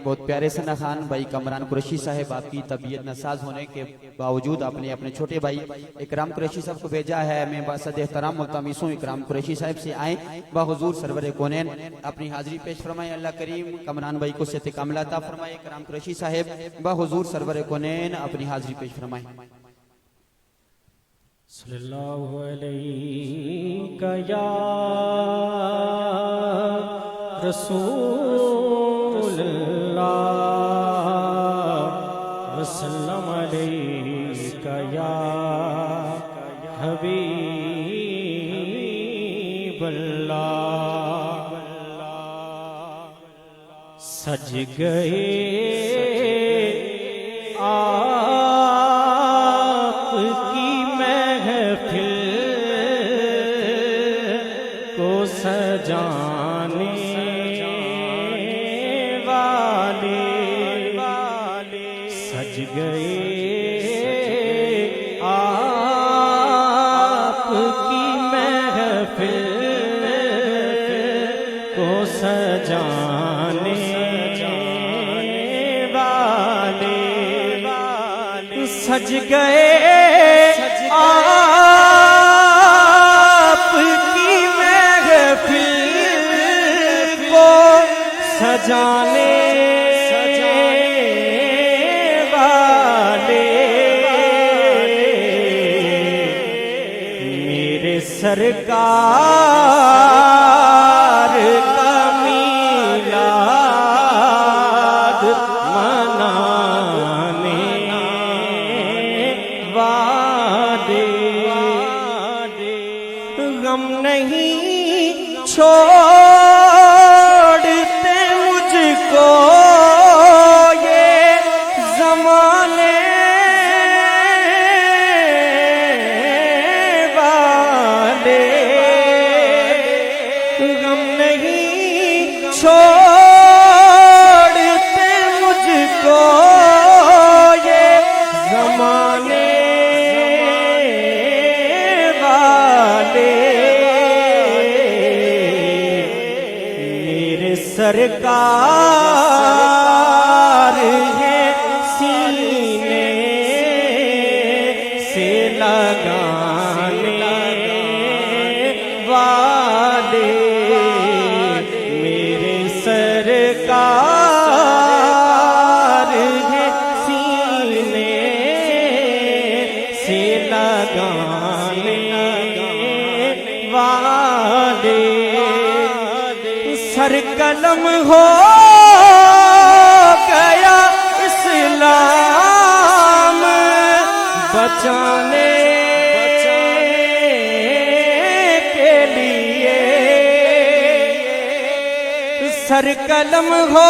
बहुत प्यारे सना खान भाई कमरान कुरैशी साहब आपकी तबीयत नासाज होने के बावजूद आपने अपने छोटे भाई इकराम कुरैशी साहब को भेजा है। मैं बासद एहतराम मुल्तमिस हूँ इकराम कुरैशी साहब से आए बाहुजूर सरवर कोनैन अपनी हाजिरी पेश फरमाए। अल्लाह करीम कमरान भाई को सेहत कामिला अता फरमाए। इकराम कुरैशी साहब बाहुजूर सरवर कोनैन अपनी हाजिरी पेश फरमाए। सल्लल्लाहु अलैहि या रसूलल्लाह वसल्लम अलैका या हबीबल्लाह। सज गए आपकी महफिल को सजाने वाले सज गए आपकी महफिल को सजाने वाले सज गए आपकी महफिल को सजाने वाले मेरे सरकार का मीलाद मनाने वाले गम नहीं छोड़ते मुझको ये ज़माने वाले गम नहीं छोड़ते मुझको ये ज़माने वाले मेरे सरकार है सीने से लगाने वाले मेरे सरकार है सीने से लगाने वाले सर कलम हो गया इस्लाम बचाने के लिए सर कलम हो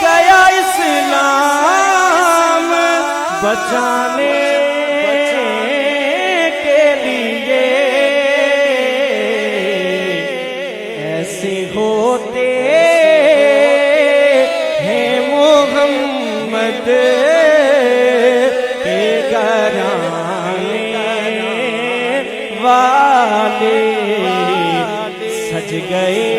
गया इस्लाम बचाने के लिए ऐसे होते हैं मोहम्मद के घराने वाले सज गए